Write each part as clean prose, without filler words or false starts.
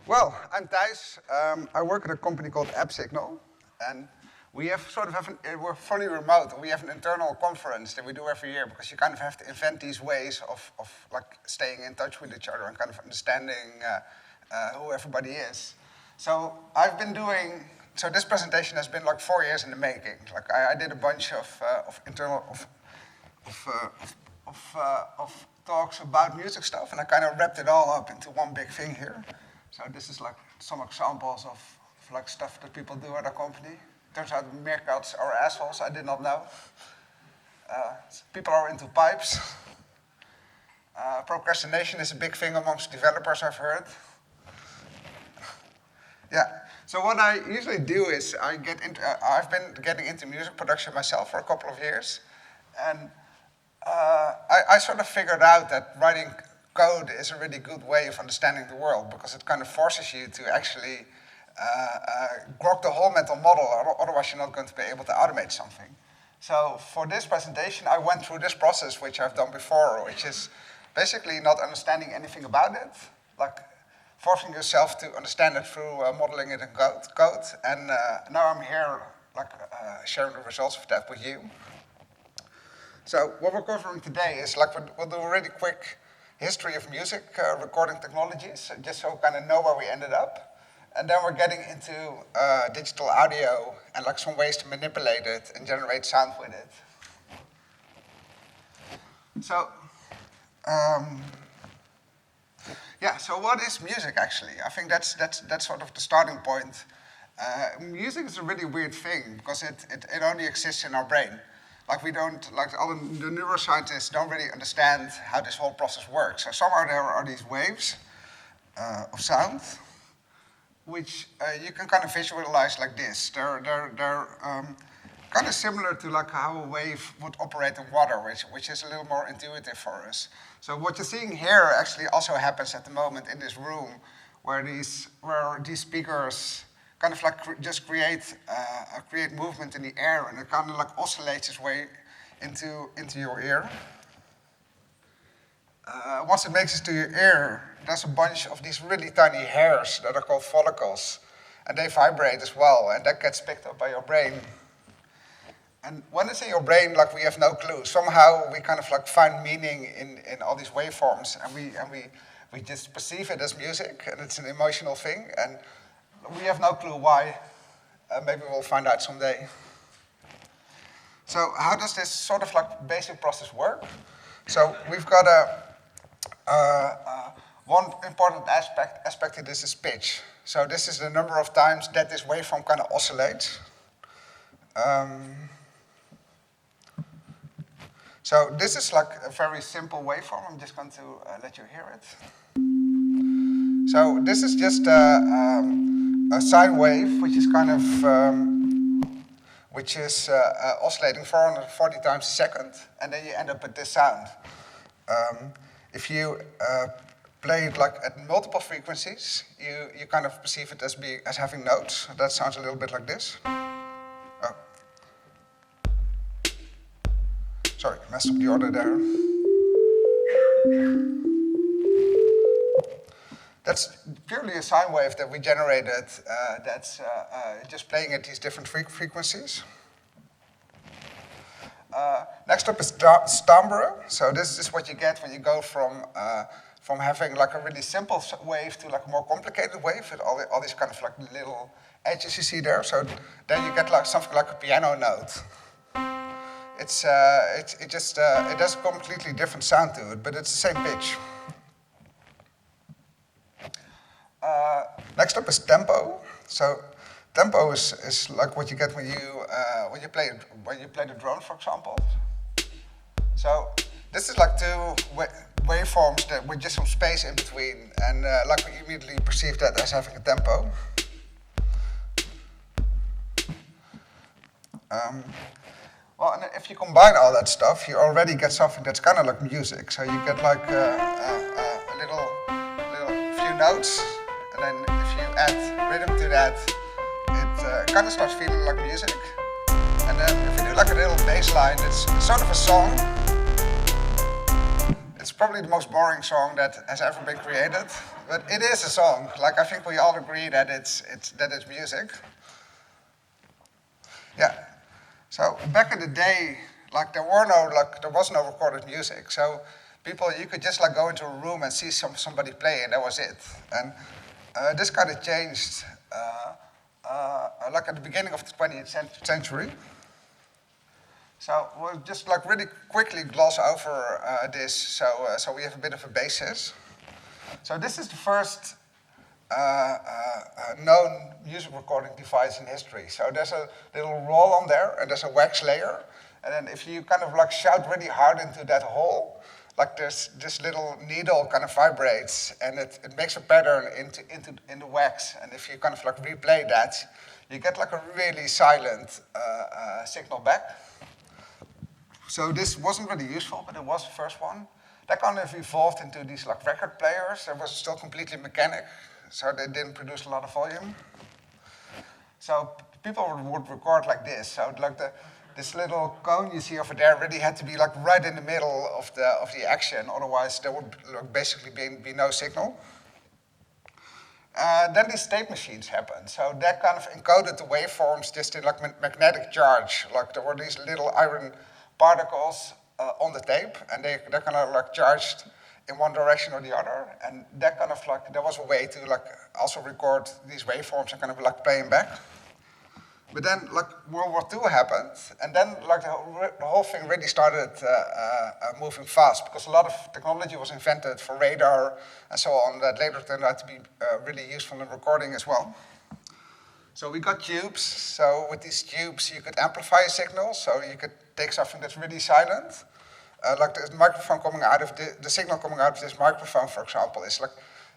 Well, I'm Thijs. I work at a company called AppSignal, and we have we're fully remote. We have an internal conference that we do every year because you kind of have to invent these ways of like staying in touch with each other and kind of understanding who everybody is. So so this presentation has been like 4 years in the making. Like I did a bunch of internal talks about music stuff, and I kind of wrapped it all up into one big thing here. So this is like some examples of like stuff that people do at our company. Turns out meerkats are assholes. I did not know. People are into pipes. Procrastination is a big thing amongst developers, I've heard. Yeah. So what I usually do is I've been getting into music production myself for a couple of years, and I sort of figured out that writing code is a really good way of understanding the world because it kind of forces you to actually grok the whole mental model, otherwise you're not going to be able to automate something. So for this presentation, I went through this process, which I've done before, which is basically not understanding anything about it, like forcing yourself to understand it through modeling it in code. And now I'm here, like sharing the results of that with you. So what we're covering today is like we'll do a really quick history of music recording technologies, just so we kind of know where we ended up. And then we're getting into digital audio and like some ways to manipulate it and generate sound with it. So, so what is music actually? I think that's sort of the starting point. Music is a really weird thing because it only exists in our brain. Like all the neuroscientists don't really understand how this whole process works. So somewhere there are these waves of sound, which you can kind of visualize like this. They're kind of similar to like how a wave would operate in water, which is a little more intuitive for us. So what you're seeing here actually also happens at the moment in this room, where these speakers kind of like just create movement in the air, and it kind of like oscillates its way into your ear. Once it makes it to your ear, there's a bunch of these really tiny hairs that are called follicles, and they vibrate as well, and that gets picked up by your brain. And when it's in your brain, like we have no clue. Somehow we kind of like find meaning in all these waveforms, and we just perceive it as music, and it's an emotional thing, and we have no clue why. Maybe we'll find out someday. So how does this sort of like basic process work? So we've got one important aspect of this is pitch. So this is the number of times that this waveform kind of oscillates. So this is like a very simple waveform. I'm just going to let you hear it. So this is just a sine wave, which is kind of oscillating 440 times a second, and then you end up with this sound. If you play it like at multiple frequencies, you kind of perceive it as having notes. That sounds a little bit like this. Oh. Sorry, messed up the order there. That's purely a sine wave that we generated that's just playing at these different frequencies. Next up is timbre. So this is what you get when you go from having like a really simple wave to like a more complicated wave with all these kind of like little edges you see there. So then you get like something like a piano note. It has a completely different sound to it, but it's the same pitch. Next up is tempo. So tempo is like what you get when you play the drone, for example. So this is like two waveforms that with just some space in between, and like we immediately perceive that as having a tempo. Well, and if you combine all that stuff, you already get something that's kind of like music. So you get like a little few notes. And then if you add rhythm to that, it kind of starts feeling like music. And then if you do like a little bass line, it's sort of a song. It's probably the most boring song that has ever been created, but it is a song. Like, I think we all agree that it's music. Yeah. So back in the day, like there was no recorded music. So you could just like go into a room and see somebody play, and that was it. And this kind of changed, like at the beginning of the 20th century. So we'll just like really quickly gloss over this, so we have a bit of a basis. So this is the first known music recording device in history. So there's a little roll on there, and there's a wax layer. And then if you kind of like shout really hard into that hole, like this little needle kind of vibrates, and it makes a pattern in the wax. And if you kind of like replay that, you get like a really silent signal back. So this wasn't really useful, but it was the first one. That kind of evolved into these like record players. It was still completely mechanic, so they didn't produce a lot of volume. So people would record like this. So like this little cone you see over there really had to be like right in the middle of the action, otherwise there would basically be no signal. Then these tape machines happened. So that kind of encoded the waveforms just in like magnetic charge. Like there were these little iron particles on the tape, and they're kind of like charged in one direction or the other. And that kind of like, there was a way to like also record these waveforms and kind of like play them back. But then like World War II happened, and then like the whole thing really started moving fast, because a lot of technology was invented for radar and so on that later turned out to be really useful in recording as well. So we got tubes. So with these tubes, you could amplify a signal. So you could take something that's really silent, like the microphone coming out of the signal coming out of this microphone, for example,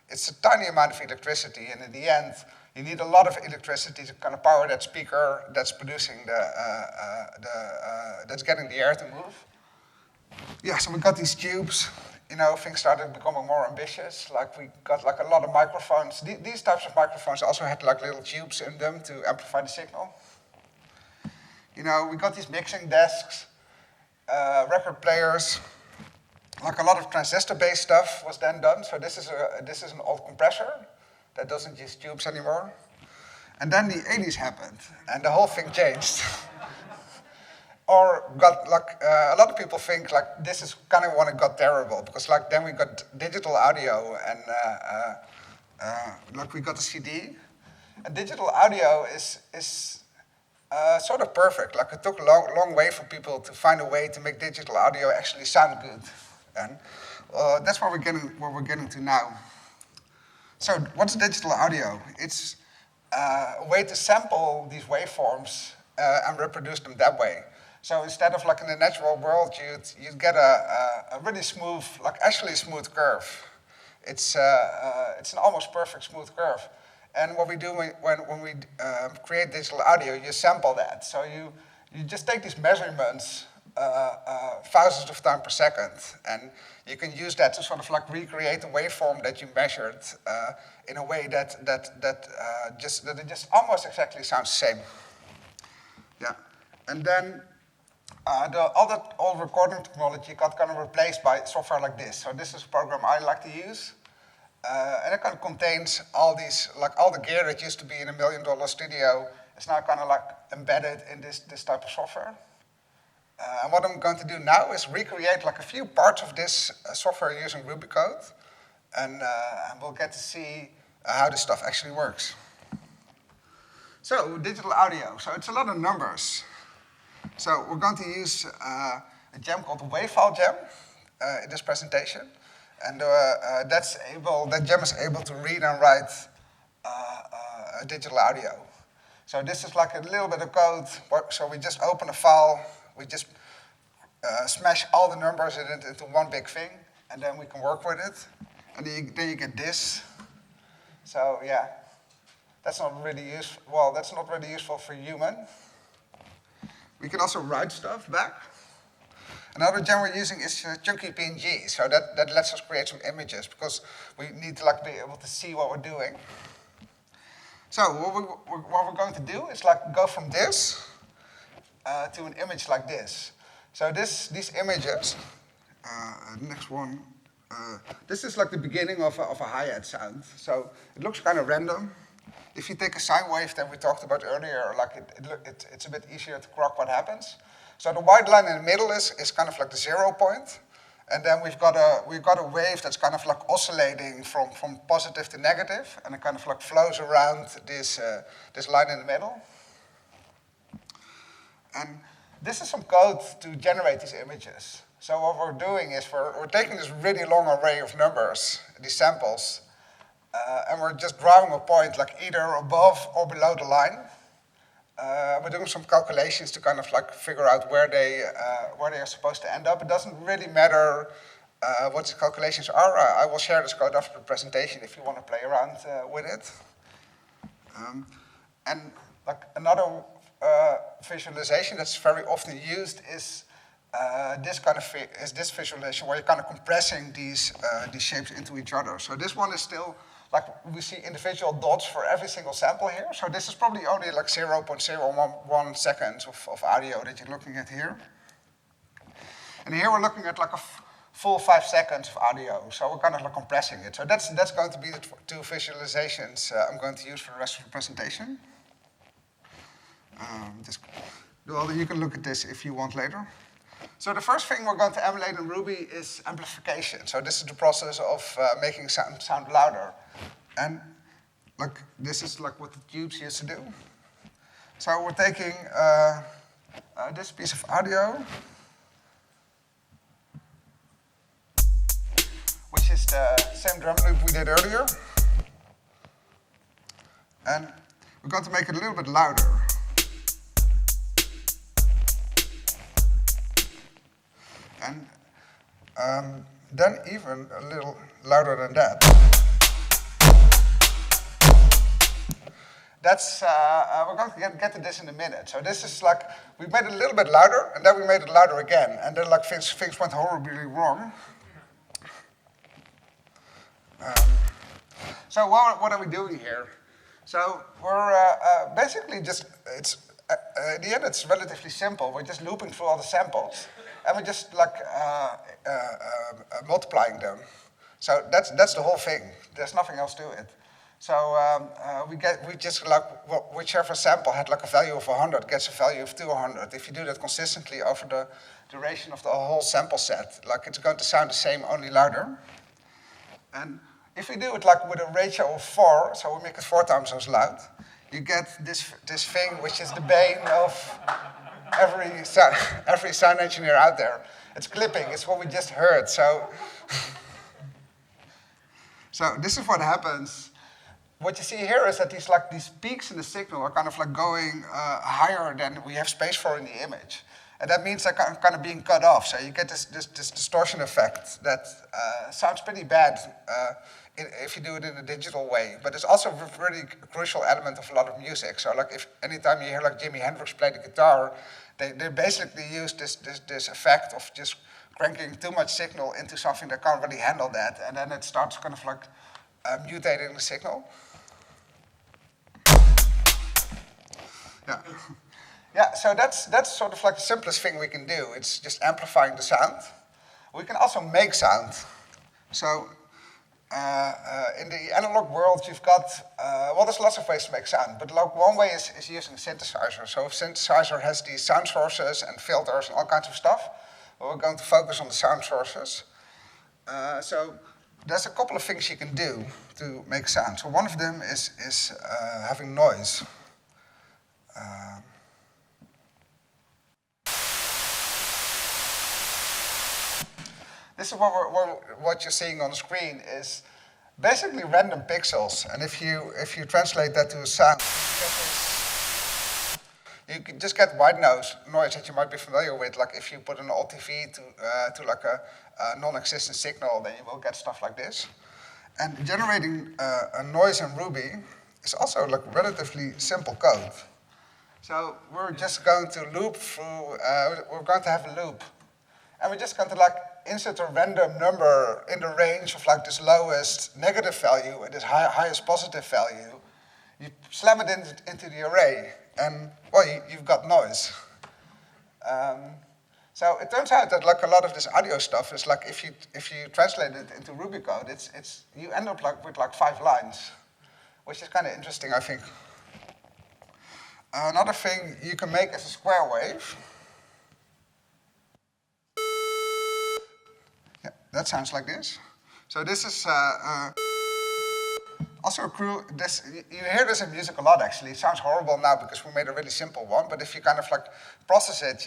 it's a tiny amount of electricity, and in the end, you need a lot of electricity to kind of power that speaker that's producing that's getting the air to move. Yeah, so we got these tubes. You know, things started becoming more ambitious. Like we got like a lot of microphones. These types of microphones also had like little tubes in them to amplify the signal. You know, we got these mixing desks, record players. Like a lot of transistor-based stuff was then done. So this is an old compressor that doesn't use tubes anymore. And then the 80s happened, and the whole thing changed. Or got like a lot of people think like this is kind of when it got terrible, because like then we got digital audio, and like we got a CD. And digital audio is sort of perfect. Like it took a long way for people to find a way to make digital audio actually sound good, and that's where we're getting to now. So what's digital audio? It's a way to sample these waveforms and reproduce them that way. So instead of like in the natural world, you'd get a really smooth, like actually a smooth curve. It's an almost perfect smooth curve. And what we do when we create digital audio, you sample that. So you just take these measurements thousands of times per second, and you can use that to sort of like recreate the waveform that you measured in a way that it just almost exactly sounds the same. Yeah, and then all recording technology got kind of replaced by software like this. So this is a program I like to use. And it kind of contains all the gear that used to be in $1 million studio is now kind of like embedded in this type of software. And what I'm going to do now is recreate like a few parts of this software using Ruby code, and we'll get to see how this stuff actually works. So digital audio. So it's a lot of numbers. So we're going to use a gem called the wave file gem in this presentation. And that gem is able to read and write digital audio. So this is like a little bit of code. So we just open a file, we just smash all the numbers in it into one big thing, and then we can work with it. And then you get this. So yeah, that's not really useful. Well, that's not really useful for human. We can also write stuff back. Another gem we're using is chunky PNG, so that lets us create some images, because we need to like be able to see what we're doing. So what we're going to do is like go from this to an image like this. So these images, the next one This is like the beginning of a hi-hat sound. So it looks kind of random. If you take a sine wave that we talked about earlier, like it's a bit easier to grok what happens. So the white line in the middle is kind of like the 0 point. And then we've got a wave that's kind of like oscillating from positive to negative, and it kind of like flows around this line in the middle. And this is some code to generate these images. So what we're doing is we're taking this really long array of numbers, these samples, and we're just drawing a point like either above or below the line. We're doing some calculations to kind of like figure out where they are supposed to end up. It doesn't really matter what the calculations are. I will share this code after the presentation if you want to play around with it. And like another visualization that's very often used is this visualization where you're kind of compressing these shapes into each other. So this one is still like we see individual dots for every single sample here. So this is probably only like 0.01 seconds of audio that you're looking at here. And here we're looking at like a full 5 seconds of audio. So we're kind of like compressing it. So that's going to be the two visualizations I'm going to use for the rest of the presentation. You can look at this if you want later. So the first thing we're going to emulate in Ruby is amplification. So this is the process of making sound louder. And like this is like what the tubes used to do. So we're taking this piece of audio, which is the same drum loop we did earlier. And we're going to make it a little bit louder. And then even a little louder than that. We're going to get to this in a minute. So this is like, we made it a little bit louder, and then we made it louder again. And then like things went horribly wrong. So what are we doing here? So we're basically just, in the end it's relatively simple. We're just looping through all the samples. And we're just like multiplying them. So that's the whole thing. There's nothing else to it. So we just like whichever sample had like a value of 100 gets a value of 200. If you do that consistently over the duration of the whole sample set, like it's going to sound the same, only louder. And if we do it like with a ratio of 4, so we make it 4 times as loud, you get this thing which is the bane of every sound engineer out there. It's clipping, it's what we just heard. So this is what happens. What you see here is that these peaks in the signal are kind of like going higher than we have space for in the image. And that means they're kind of being cut off. So you get this distortion effect that sounds pretty bad if you do it in a digital way. But it's also a really crucial element of a lot of music. So like if anytime you hear like Jimi Hendrix play the guitar, they basically use this effect of just cranking too much signal into something that can't really handle that. And then it starts kind of like mutating the signal. Yeah. Yeah, so that's sort of like the simplest thing we can do. It's just amplifying the sound. We can also make sound. So in the analog world, you've got, there's lots of ways to make sound, but like one way is using a synthesizer. So if synthesizer has these sound sources and filters and all kinds of stuff, we're going to focus on the sound sources. So there's a couple of things you can do to make sound. So one of them is having noise. This is what you're seeing on the screen is basically random pixels. And if you translate that to a sound, you can just get white noise that you might be familiar with. Like if you put an LTV to like a non-existent signal, then you will get stuff like this. And generating a noise in Ruby is also like relatively simple code. So we're just going to loop through, we're going to have a loop. And we're just going to like insert a random number in the range of like this lowest negative value and this highest positive value. You slam it into the array, and well, you've got noise. So it turns out that like a lot of this audio stuff is like if you translate it into Ruby code, you end up like with like 5 lines, which is kind of interesting, I think. Another thing you can make is a square wave. Yeah, that sounds like this. So this is also a you hear this in music a lot actually. It sounds horrible now because we made a really simple one, but if you kind of like process it,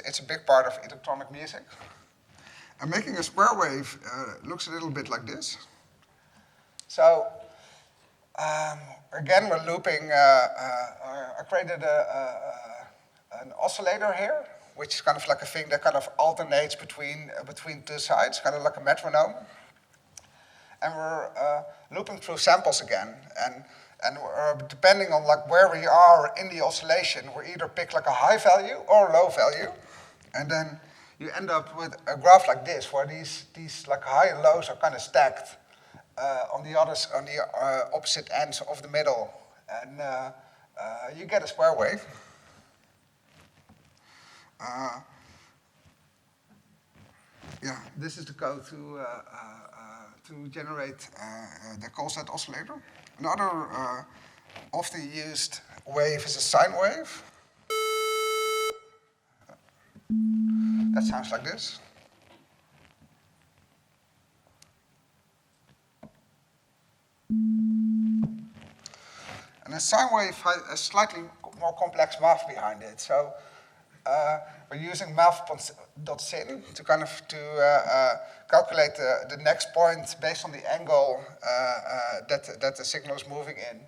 it's a big part of electronic music. And making a square wave looks a little bit like this. So again, we're looping. I created an oscillator here, which is kind of like a thing that kind of alternates between 2 sides, kind of like a metronome. And we're looping through samples again, and we're, depending on like where we are in the oscillation, we either pick like a high value or a low value, and then you end up with a graph like this, where these like high and lows are kind of stacked on the opposite ends of the middle, and you get a square wave. Yeah, this is the code to generate the call set oscillator. Another often used wave is a sine wave. That sounds like this. And a sine wave has a slightly more complex math behind it. So we're using math.sin to kind of calculate the next point based on the angle that the signal is moving in.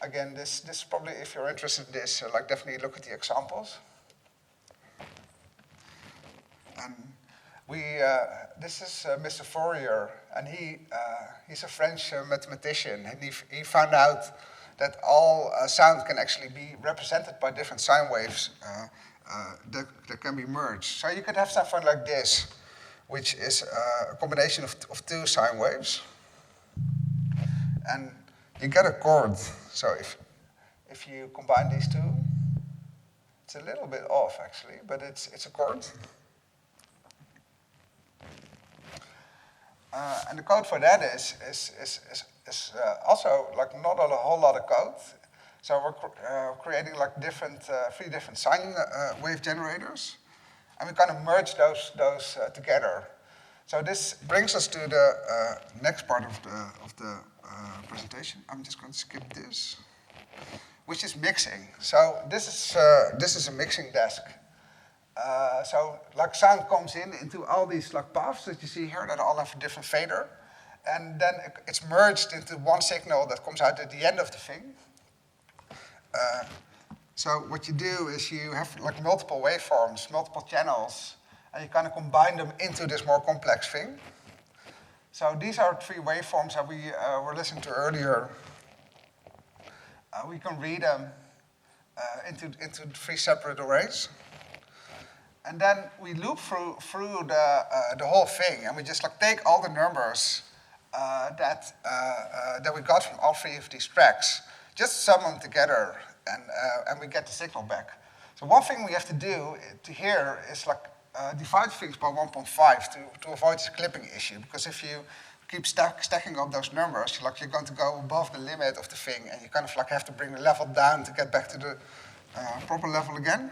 Again, this is probably, if you're interested in this, like definitely look at the examples. And this is Mr. Fourier, and he's a French mathematician, and he found out that all sound can actually be represented by different sine waves that can be merged. So you could have something like this, which is a combination of 2 sine waves, and you get a chord. So if you combine these 2, it's a little bit off actually, but it's a chord. And the code for that is also like not a whole lot of code. So we're creating like 3 different sine wave generators, and we kind of merge those together. So this brings us to the next part of the presentation. I'm just going to skip this, which is mixing. So this is a mixing desk. So like sound comes into all these like paths that you see here that all have a different fader, and then it's merged into one signal that comes out at the end of the thing. So what you do is you have like multiple waveforms, multiple channels, and you kind of combine them into this more complex thing. So these are 3 waveforms that we were listening to earlier. We can read them into 3 separate arrays. And then we loop through the whole thing, and we just like take all the numbers that we got from all 3 of these tracks, just sum them together, and we get the signal back. So one thing we have to do here is like divide things by 1.5 to avoid this clipping issue, because if you keep stacking up those numbers, you're going to go above the limit of the thing, and you kind of like have to bring the level down to get back to the proper level again.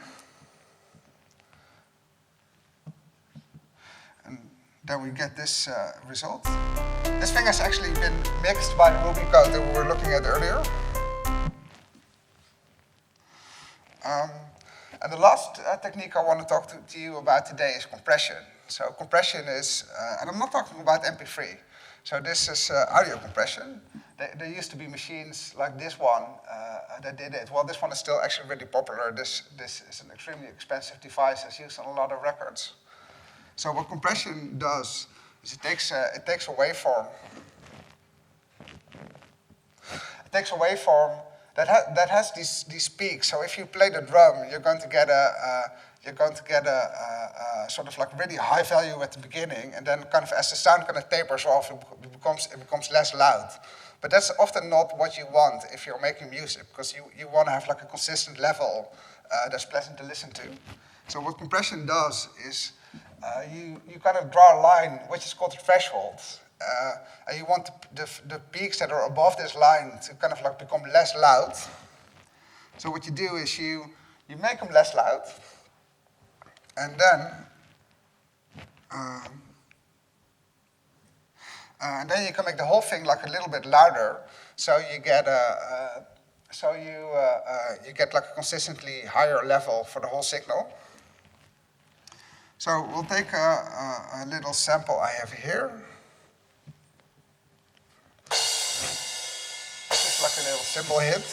Then we get this result. This thing has actually been mixed by the Ruby code that we were looking at earlier. And the last technique I want to talk to you about today is compression. So compression is, and I'm not talking about MP3. So this is audio compression. There used to be machines like this one that did it. Well, this one is still actually really popular. This is an extremely expensive device that's used on a lot of records. So what compression does is it takes a waveform. It takes a waveform that has these peaks. So if you play the drum, you're going to get a sort of like really high value at the beginning, and then kind of as the sound kind of tapers off, it becomes less loud. But that's often not what you want if you're making music, because you want to have like a consistent level that's pleasant to listen to. So what compression does is you kind of draw a line which is called the threshold. And you want the peaks that are above this line to kind of like become less loud. So what you do is you make them less loud, and then you can make the whole thing like a little bit louder. So you get you get like a consistently higher level for the whole signal. So we'll take a little sample I have here. This is like a little cymbal hit.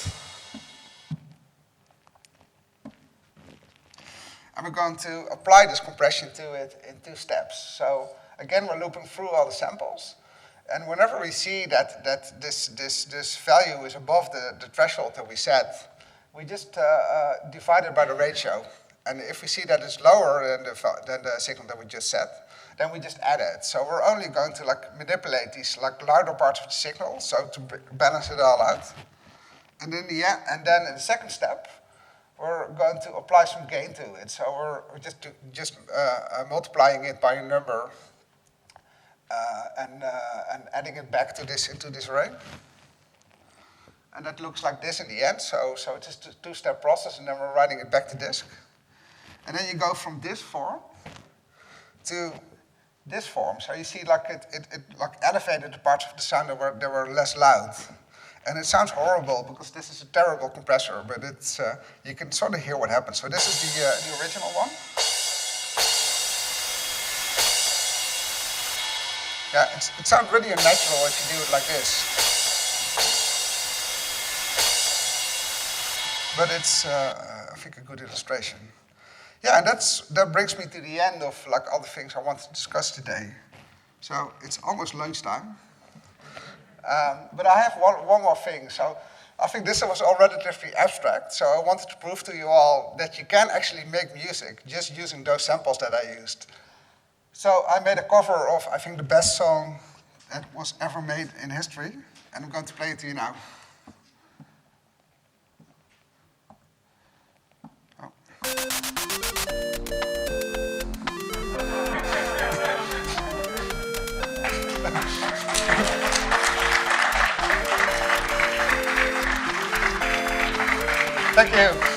And we're going to apply this compression to it in 2 steps. So again, we're looping through all the samples. And whenever we see that this value is above the threshold that we set, we just divide it by the ratio. And if we see that it's lower than the signal that we just set, then we just add it. So we're only going to like manipulate these like louder parts of the signal, so to balance it all out. And then in the second step, we're going to apply some gain to it. So we're just multiplying it by a number and adding it back to into this array. And that looks like this in the end. So it's just a 2-step process, and then we're writing it back to disk. And then you go from this form to this form. So you see like it like elevated the parts of the sound that were less loud. And it sounds horrible because this is a terrible compressor, but it's you can sort of hear what happens. So this is the original one. Yeah, it sounds really unnatural if you do it like this. But it's, I think, a good illustration. Yeah, and that brings me to the end of like all the things I want to discuss today. So it's almost lunchtime. But I have one more thing. So I think this was all relatively abstract. So I wanted to prove to you all that you can actually make music just using those samples that I used. So I made a cover of, I think, the best song that was ever made in history. And I'm going to play it to you now. Oh. Thank you.